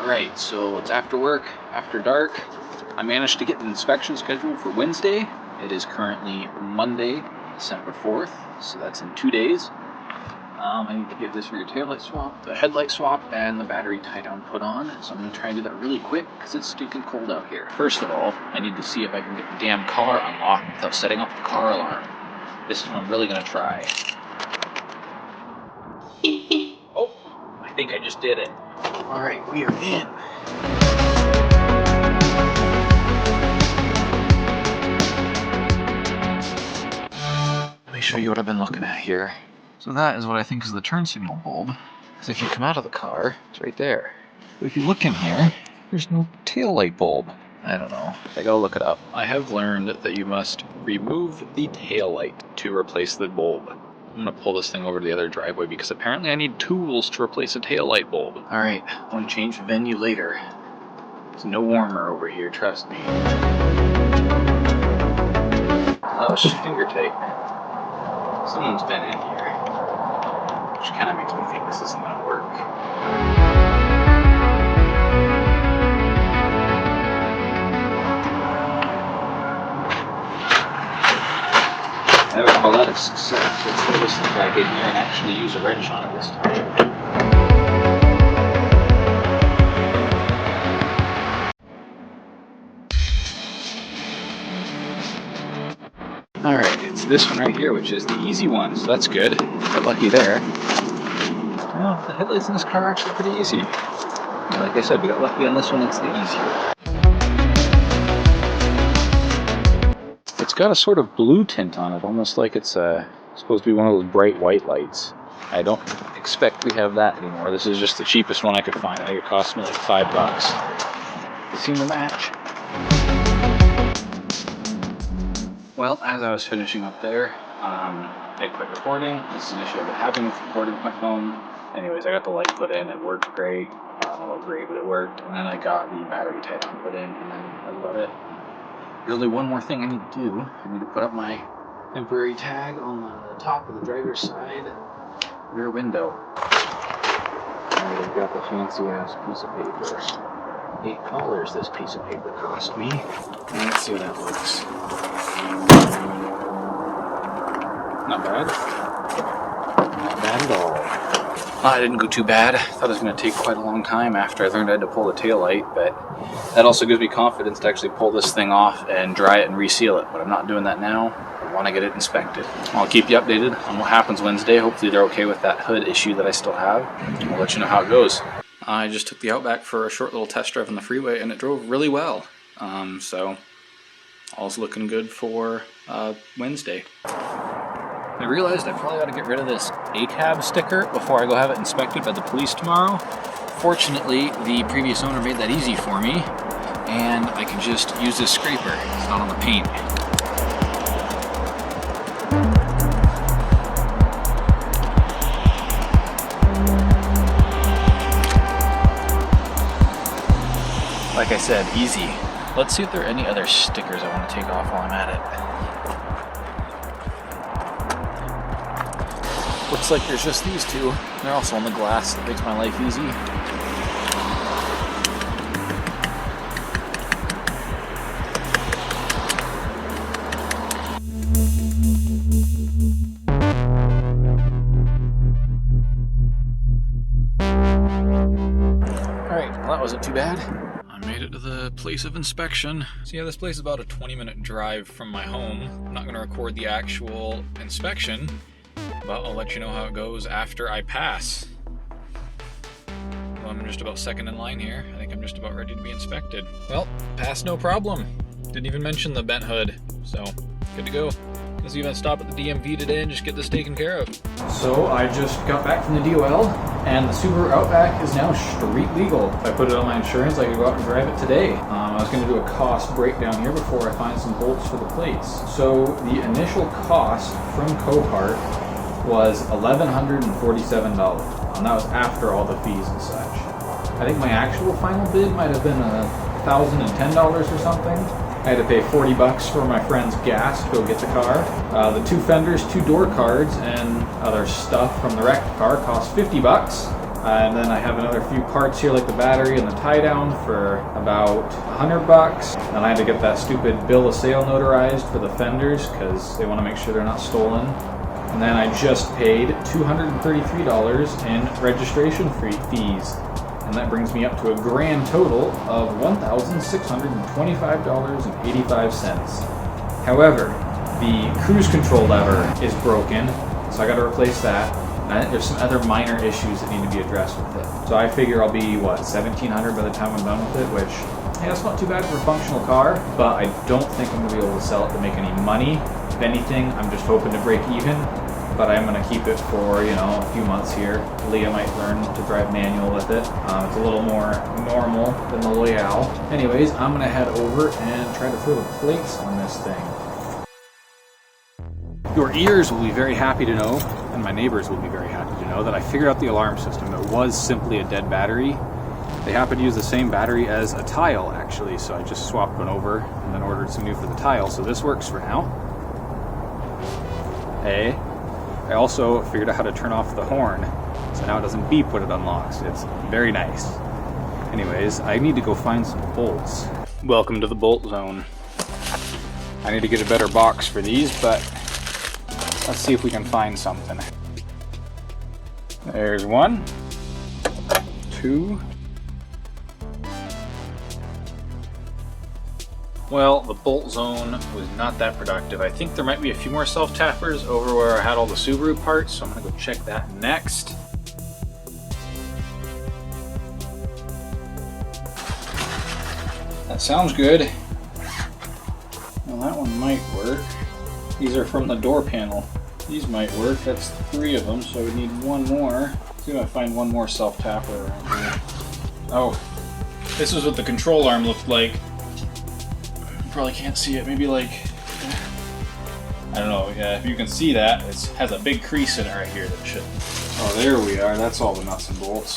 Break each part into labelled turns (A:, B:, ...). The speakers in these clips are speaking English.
A: Alright, so it's after work, after dark. I managed to get an inspection scheduled for Wednesday. It is currently Monday, December 4th, so that's in 2 days. I need to get this rear taillight swap, the headlight swap, and the battery tie-down put on. So I'm going to try and do that really quick because it's stinking cold out here. First of all, I need to see if I can get the damn car unlocked without setting off the car alarm. This is what I'm really going to try. Oh, I think I just did it. Alright, we are in. Let me show you what I've been looking at here. So that is what I think is the turn signal bulb. Because if you come out of the car, it's right there. But if you look in here, there's no tail light bulb. I don't know. I gotta look it up. I have learned that you must remove the tail light to replace the bulb. I'm gonna pull this thing over to the other driveway because apparently I need tools to replace a tail light bulb. Alright, I want to change the venue later. It's no warmer over here, trust me. That was finger tight. Someone's been in here. Which kind of makes me think this isn't going to work. I would call that a success. Let's put this thing back in here and actually use a wrench on it this time. Alright, it's this one right here, which is the easy one, so that's good. Got lucky there. Well, the headlights in this car are actually pretty easy. Like I said, we got lucky on this one, it's the easier. It's got a sort of blue tint on it, almost like it's supposed to be one of those bright white lights. I don't expect we have that anymore. This is just the cheapest one I could find. I think it cost me like $5. They seem to match. Well, as I was finishing up there, I quit recording. This is an issue I've been having with recording with my phone. Anyways, I got the light put in, it worked great. I don't know what great, but it worked. And then I got the battery tie-down put in, and then that's about it. There's only one more thing I need to do. I need to put up my temporary tag on the top of the driver's side rear window. And I've got the fancy-ass piece of paper. $8 this piece of paper cost me. And let's see how that looks. Not bad. Not bad at all. Well, I didn't go too bad. I thought it was going to take quite a long time after I learned I had to pull the taillight, but that also gives me confidence to actually pull this thing off and dry it and reseal it. But I'm not doing that now. I want to get it inspected. I'll keep you updated on what happens Wednesday. Hopefully they're okay with that hood issue that I still have. I'll let you know how it goes. I just took the Outback for a short little test drive on the freeway, and it drove really well. So all's looking good for Wednesday. I realized I probably ought to get rid of this ACAB sticker before I go have it inspected by the police tomorrow. Fortunately, the previous owner made that easy for me, and I can just use this scraper. It's not on the paint. Like I said, easy. Let's see if there are any other stickers I want to take off while I'm at it. Looks like there's just these two. They're also on the glass. That makes my life easy. Alright, well that wasn't too bad. I made it to the place of inspection. So yeah, this place is about a 20-minute drive from my home. I'm not going to record the actual inspection, but I'll let you know how it goes after I pass. Well, I'm just about second in line here. I think I'm just about ready to be inspected. Well, passed no problem. Didn't even mention the bent hood, so good to go. Let's even stop at the DMV today and just get this taken care of. So I just got back from the DOL, and the Subaru Outback is now street legal. If I put it on my insurance, I could go out and drive it today. I was going to do a cost breakdown here before I find some bolts for the plates. So the initial cost from Copart was $1,147, and that was after all the fees and such. I think my actual final bid might have been $1,010 or something. I had to pay $40 for my friend's gas to go get the car. The two fenders, two door cards, and other stuff from the wrecked car cost $50. And then I have another few parts here like the battery and the tie down for about $100. Then I had to get that stupid bill of sale notarized for the fenders because they want to make sure they're not stolen. And then I just paid $233 in registration fees. And that brings me up to a grand total of $1,625.85. However, the cruise control lever is broken, so I got to replace that. And I think there's some other minor issues that need to be addressed with it. So I figure I'll be, what, $1,700 by the time I'm done with it, which, yeah, it's not too bad for a functional car, but I don't think I'm going to be able to sell it to make any money. If anything, I'm just hoping to break even. But I'm going to keep it for, you know, a few months here. Leah might learn to drive manual with it. It's a little more normal than the Loyale. Anyways, I'm going to head over and try to throw the plates on this thing. Your ears will be very happy to know, and my neighbors will be very happy to know, that I figured out the alarm system. It was simply a dead battery. They happen to use the same battery as a tile, actually, so I just swapped one over and then ordered some new for the tile, so this works for now. Hey. I also figured out how to turn off the horn, so now it doesn't beep when it unlocks. It's very nice. Anyways, I need to go find some bolts. Welcome to the bolt zone. I need to get a better box for these, but let's see if we can find something. There's one, two. Well, the bolt zone was not that productive. I think there might be a few more self-tappers over where I had all the Subaru parts, so I'm gonna go check that next. That sounds good. Well, that one might work. These are from the door panel. These might work. That's 3 of them, so we need one more. Let's see if I find one more self-tapper around here. Oh, this is what the control arm looked like. Probably can't see it. Maybe like, I don't know. Yeah, if you can see that, it has a big crease in it right here that should. Oh, there we are. That's all the nuts and bolts.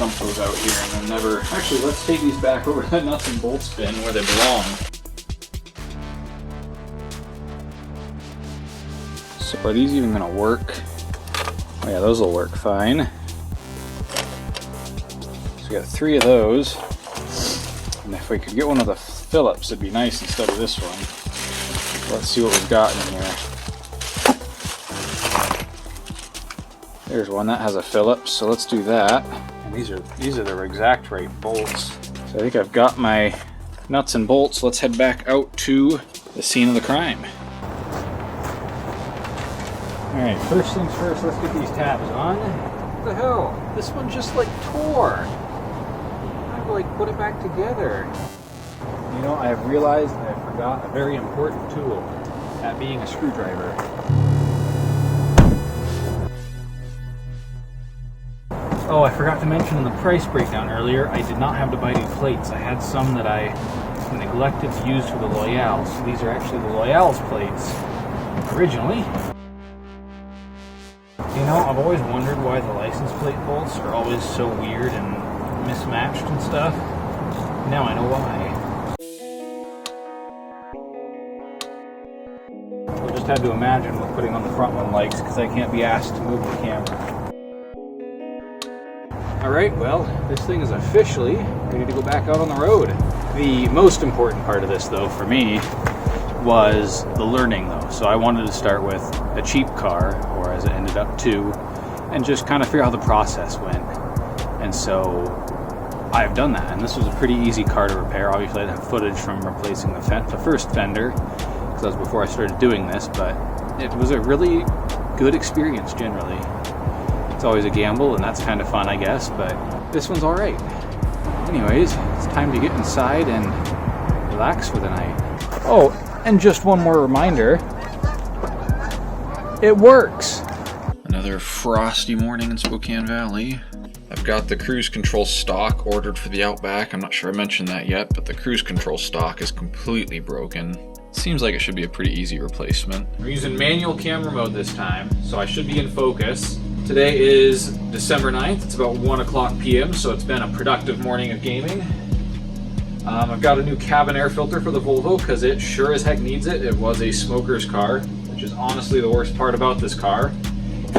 A: Dump those out here and then never. Actually, let's take these back over to the nuts and bolts bin where they belong. So are these even gonna work? Oh yeah, those will work fine. So we got 3 of those. And if we could get one of the Phillips, it'd be nice instead of this one. Let's see what we've got in here. There's one that has a Phillips, so let's do that. And these are the exact right bolts. So I think I've got my nuts and bolts. Let's head back out to the scene of the crime. Alright, first things first, let's get these tabs on. What the hell? This one just like tore. Like put it back together. You know, I have realized I forgot a very important tool, that being a screwdriver. Oh, I forgot to mention in the price breakdown earlier, I did not have to buy new plates. I had some that I neglected to use for the Loyales. So these are actually the Loyales plates originally. You know, I've always wondered why the license plate bolts are always so weird and mismatched and stuff. Now I know why. We'll just have to imagine what putting on the front one likes, because I can't be asked to move the camera. Alright, well, this thing is officially ready to go back out on the road. The most important part of this, though, for me, was the learning, though. So I wanted to start with a cheap car, or as it ended up 2, and just kind of figure out how the process went. And so I've done that, and this was a pretty easy car to repair. Obviously, I have footage from replacing the first fender, because that was before I started doing this, but it was a really good experience generally. It's always a gamble, and that's kind of fun, I guess, but this one's alright. Anyways, it's time to get inside and relax for the night. Oh, and just one more reminder, it works! Another frosty morning in Spokane Valley. I've got the cruise control stock ordered for the Outback. I'm not sure I mentioned that yet, but the cruise control stock is completely broken. Seems like it should be a pretty easy replacement. We're using manual camera mode this time, so I should be in focus. Today is December 9th. It's about 1:00 p.m., so it's been a productive morning of gaming. I've got a new cabin air filter for the Volvo because it sure as heck needs it. It was a smoker's car, which is honestly the worst part about this car.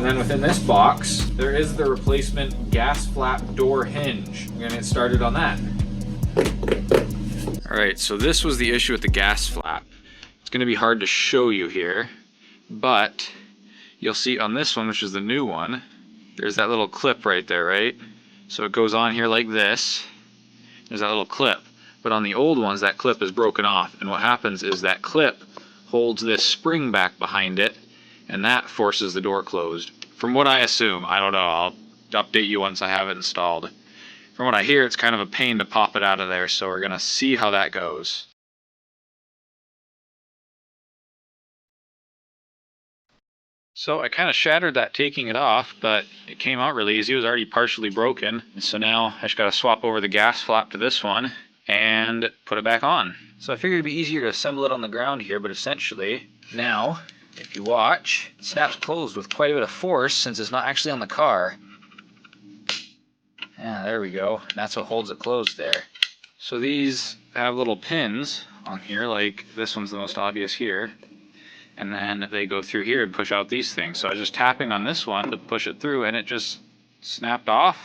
A: And then within this box, there is the replacement gas flap door hinge. We're gonna get started on that. All right, so this was the issue with the gas flap. It's gonna be hard to show you here, but you'll see on this one, which is the new one, there's that little clip right there, right? So it goes on here like this. There's that little clip. But on the old ones, that clip is broken off. And what happens is that clip holds this spring back behind it, and that forces the door closed. From what I assume, I don't know, I'll update you once I have it installed. From what I hear, it's kind of a pain to pop it out of there, so we're gonna see how that goes. So I kind of shattered that taking it off, but it came out really easy. It was already partially broken. So now I just got to swap over the gas flap to this one and put it back on. So I figured it'd be easier to assemble it on the ground here, but essentially now, if you watch, it snaps closed with quite a bit of force since it's not actually on the car. Yeah, there we go. That's what holds it closed there. So these have little pins on here, like this one's the most obvious here. And then they go through here and push out these things. So I was just tapping on this one to push it through and it just snapped off.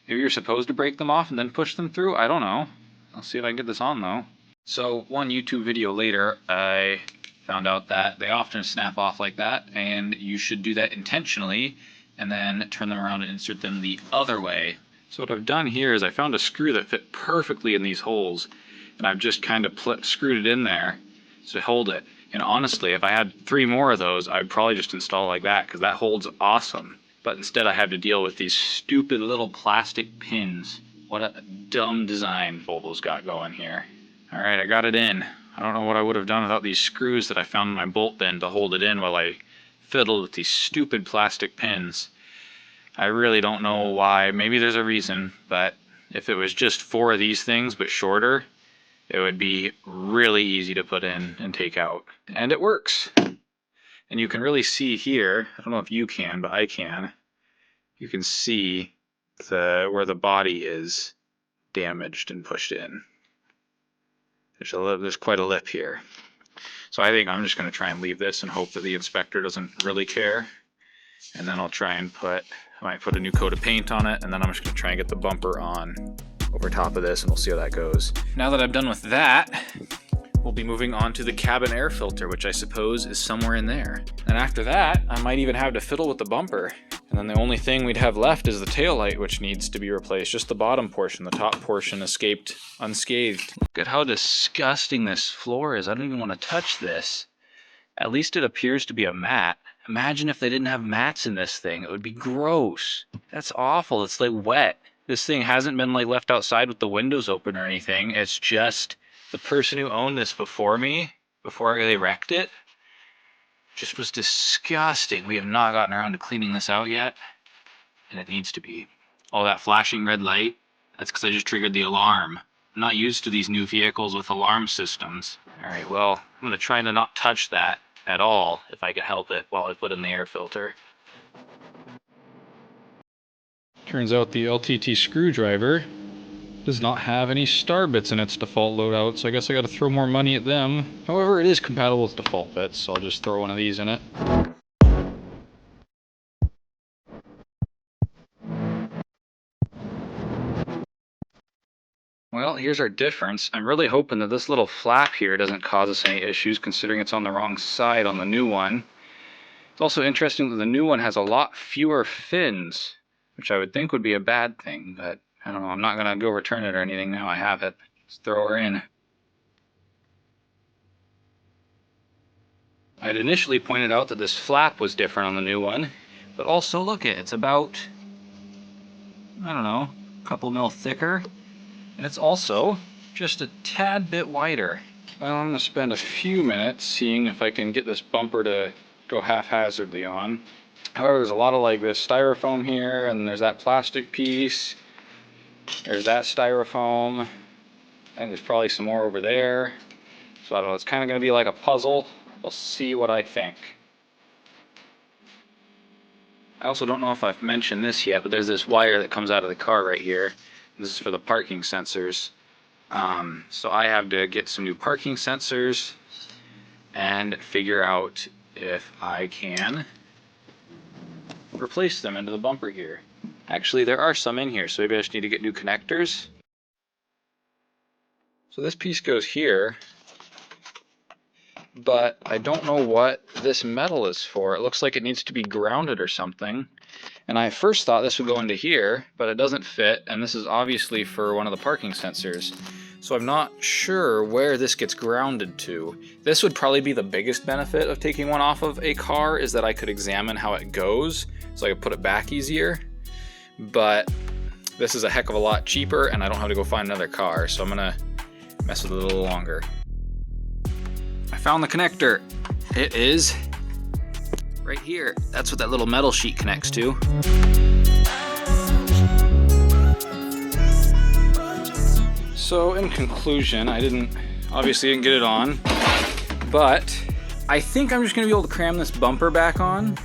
A: Maybe you're supposed to break them off and then push them through? I don't know. I'll see if I can get this on though. So one YouTube video later, I found out that they often snap off like that, and you should do that intentionally and then turn them around and insert them the other way. So what I've done here is I found a screw that fit perfectly in these holes, and I've just kind of screwed it in there to hold it. And honestly, if I had 3 more of those, I'd probably just install like that because that holds awesome. But instead I had to deal with these stupid little plastic pins. What a dumb design Volvo's got going here. Alright, I got it in. I don't know what I would have done without these screws that I found in my bolt bin to hold it in while I fiddled with these stupid plastic pins. I really don't know why. Maybe there's a reason, but if it was just 4 of these things but shorter, it would be really easy to put in and take out. And it works. And you can really see here, I don't know if you can, but I can. You can see where the body is damaged and pushed in. There's quite a lip here. So I think I'm just going to try and leave this and hope that the inspector doesn't really care. And then I'll try and I might put a new coat of paint on it, and then I'm just going to try and get the bumper on over top of this, and we'll see how that goes. Now that I'm done with that, we'll be moving on to the cabin air filter, which I suppose is somewhere in there. And after that, I might even have to fiddle with the bumper. And then the only thing we'd have left is the taillight, which needs to be replaced. Just the bottom portion. The top portion escaped unscathed. Look at how disgusting this floor is. I don't even want to touch this. At least it appears to be a mat. Imagine if they didn't have mats in this thing. It would be gross. That's awful. It's like wet. This thing hasn't been like left outside with the windows open or anything. It's just the person who owned this before me, before they wrecked it, just was disgusting. We have not gotten around to cleaning this out yet, and it needs to be. All that flashing red light, that's because I just triggered the alarm. I'm not used to these new vehicles with alarm systems. All right, well, I'm going to try to not touch that at all if I can help it while I put in the air filter. Turns out the LTT screwdriver does not have any star bits in its default loadout, so I guess I gotta throw more money at them. However, it is compatible with default bits, so I'll just throw one of these in it. Well, here's our difference. I'm really hoping that this little flap here doesn't cause us any issues, considering it's on the wrong side on the new one. It's also interesting that the new one has a lot fewer fins, which I would think would be a bad thing, but I don't know, I'm not gonna go return it or anything now I have it. Let's throw her in. I'd initially pointed out that this flap was different on the new one, but also look it's about, I don't know, a couple mil thicker, and it's also just a tad bit wider. Well, I'm gonna spend a few minutes seeing if I can get this bumper to go haphazardly on. However, there's a lot of like this styrofoam here, and there's that plastic piece. There's that styrofoam. I think there's probably some more over there. So I don't know, it's kind of going to be like a puzzle. We'll see what I think. I also don't know if I've mentioned this yet, but there's this wire that comes out of the car right here. This is for the parking sensors. So I have to get some new parking sensors and figure out if I can replace them into the bumper here. Actually, there are some in here, so maybe I just need to get new connectors. So this piece goes here, but I don't know what this metal is for. It looks like it needs to be grounded or something. And I first thought this would go into here, but it doesn't fit, and this is obviously for one of the parking sensors. So I'm not sure where this gets grounded to. This would probably be the biggest benefit of taking one off of a car, is that I could examine how it goes, so I could put it back easier. But this is a heck of a lot cheaper, and I don't have to go find another car, so I'm gonna mess with it a little longer. I found the connector. It is right here. That's what that little metal sheet connects to. So in conclusion, I obviously didn't get it on, but I think I'm just gonna be able to cram this bumper back on.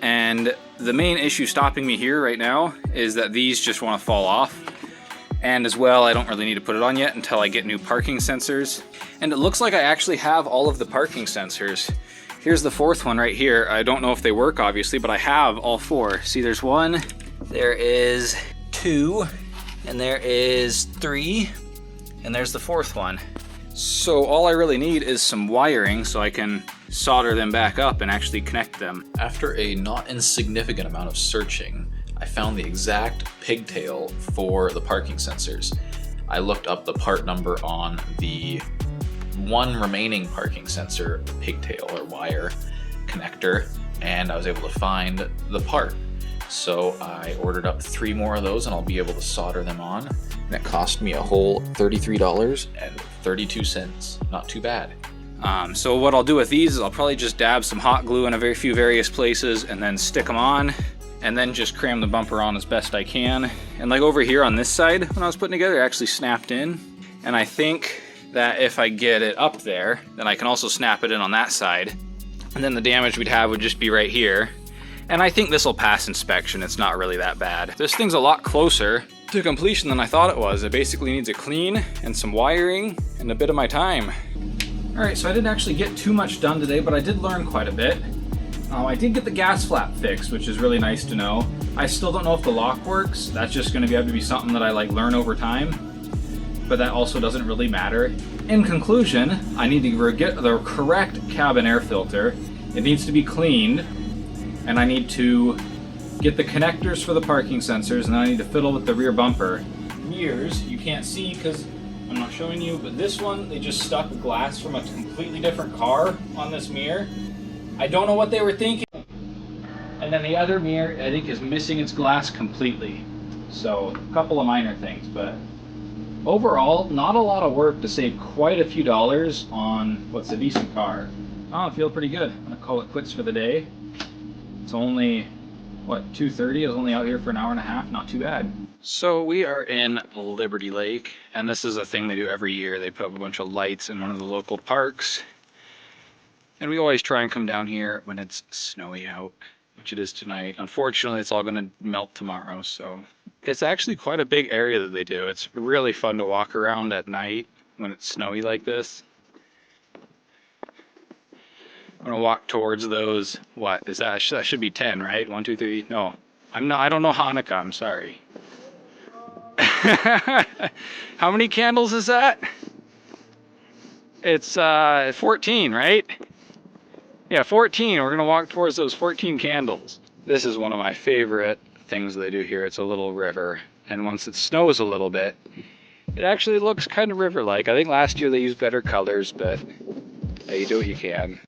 A: And the main issue stopping me here right now is that these just wanna fall off. And as well, I don't really need to put it on yet until I get new parking sensors. And it looks like I actually have all of the parking sensors. Here's the fourth one right here. I don't know if they work, obviously, but I have all four. See, there's one, there is two, and there is three, and there's the fourth one. So all I really need is some wiring so I can solder them back up and actually connect them. After a not insignificant amount of searching, I found the exact pigtail for the parking sensors. I looked up the part number on the one remaining parking sensor pigtail or wire connector, and I was able to find the part. So I ordered up 3 more of those and I'll be able to solder them on. And it cost me a whole $33.32. Not too bad. So what I'll do with these is I'll probably just dab some hot glue in a very few various places and then stick them on, and then just cram the bumper on as best I can. And like over here on this side, when I was putting together, it actually snapped in. And I think that if I get it up there, then I can also snap it in on that side. And then the damage we'd have would just be right here. And I think this will pass inspection. It's not really that bad. This thing's a lot closer to completion than I thought it was. It basically needs a clean and some wiring and a bit of my time. All right, so I didn't actually get too much done today, but I did learn quite a bit. I did get the gas flap fixed, which is really nice to know. I still don't know if the lock works. That's just gonna have to be something that I learn over time. But that also doesn't really matter. In conclusion, I need to get the correct cabin air filter. It needs to be cleaned, and I need to get the connectors for the parking sensors, and then I need to fiddle with the rear bumper. Mirrors, you can't see because I'm not showing you, but this one, they just stuck glass from a completely different car on this mirror. I don't know what they were thinking. And then the other mirror, I think, is missing its glass completely. So, a couple of minor things, but overall, not a lot of work to save quite a few dollars on what's a decent car. Oh, I feel pretty good. I'm gonna call it quits for the day. It's only, what, 2:30? I was only out here for an hour and a half, not too bad. So we are in Liberty Lake, and this is a thing they do every year. They put up a bunch of lights in one of the local parks. And we always try and come down here when it's snowy out, which it is tonight. Unfortunately, it's all gonna melt tomorrow, so. It's actually quite a big area that they do. It's really fun to walk around at night when it's snowy like this. I'm gonna walk towards those, what is that? That should be 10, right? 1, 2, 3, no. I don't know Hanukkah, I'm sorry. How many candles is that? It's 14, right? Yeah, 14. We're gonna walk towards those 14 candles. This is one of my favorite things they do here. It's a little river, and once it snows a little bit, it actually looks kind of river-like. I think last year they used better colors, but hey, you do what you can.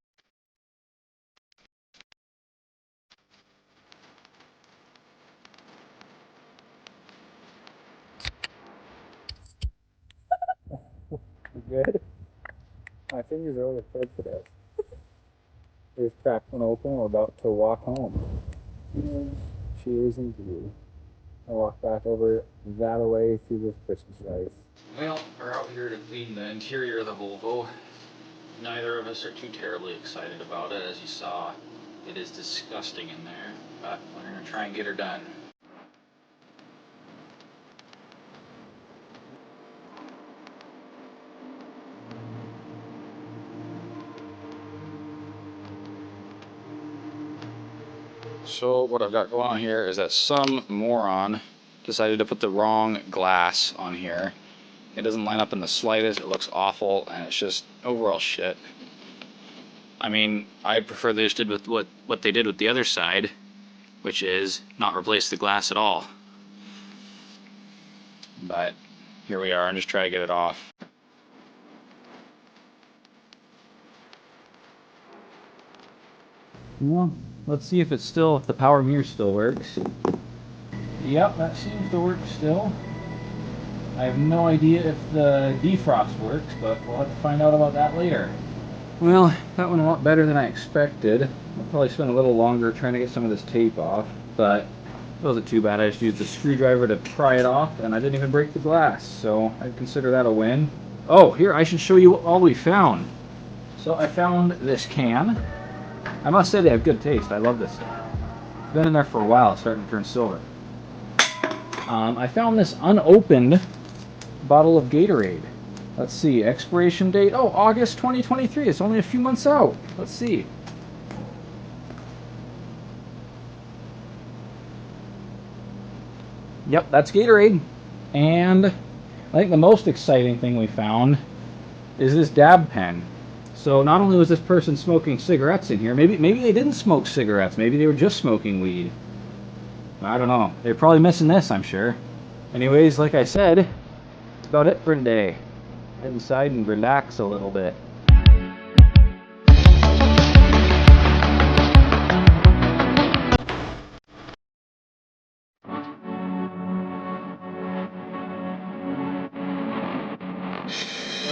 A: Good. My fingers are over the thread today. There's cracked one open. We're about to walk home. Cheers and you. I walk back over that away through this Christmas ice. Well, we're out here to clean the interior of the Volvo. Neither of us are too terribly excited about it. As you saw, it is disgusting in there, but we're gonna try and get her done. So what I've got going on here is that some moron decided to put the wrong glass on here. It doesn't line up in the slightest, it looks awful, and it's just overall shit. I mean, I prefer they just did with what they did with the other side, which is not replace the glass at all. But here we are, and just try to get it off. Well, let's see if the power mirror still works. Yep, that seems to work still. I have no idea if the defrost works, but we'll have to find out about that later. Well, that went a lot better than I expected. I'll probably spend a little longer trying to get some of this tape off, but it wasn't too bad. I just used the screwdriver to pry it off, and I didn't even break the glass, so I'd consider that a win. Oh, here, I should show you what all we found. So I found this can. I must say they have good taste. I love this stuff. It's been in there for a while. It's starting to turn silver. I found this unopened bottle of Gatorade. Let's see, expiration date. Oh, August 2023. It's only a few months out. Let's see. Yep, that's Gatorade. And I think the most exciting thing we found is this dab pen. So not only was this person smoking cigarettes in here, maybe they didn't smoke cigarettes. Maybe they were just smoking weed. I don't know. They're probably missing this, I'm sure. Anyways, like I said, that's about it for today. Head inside and relax a little bit.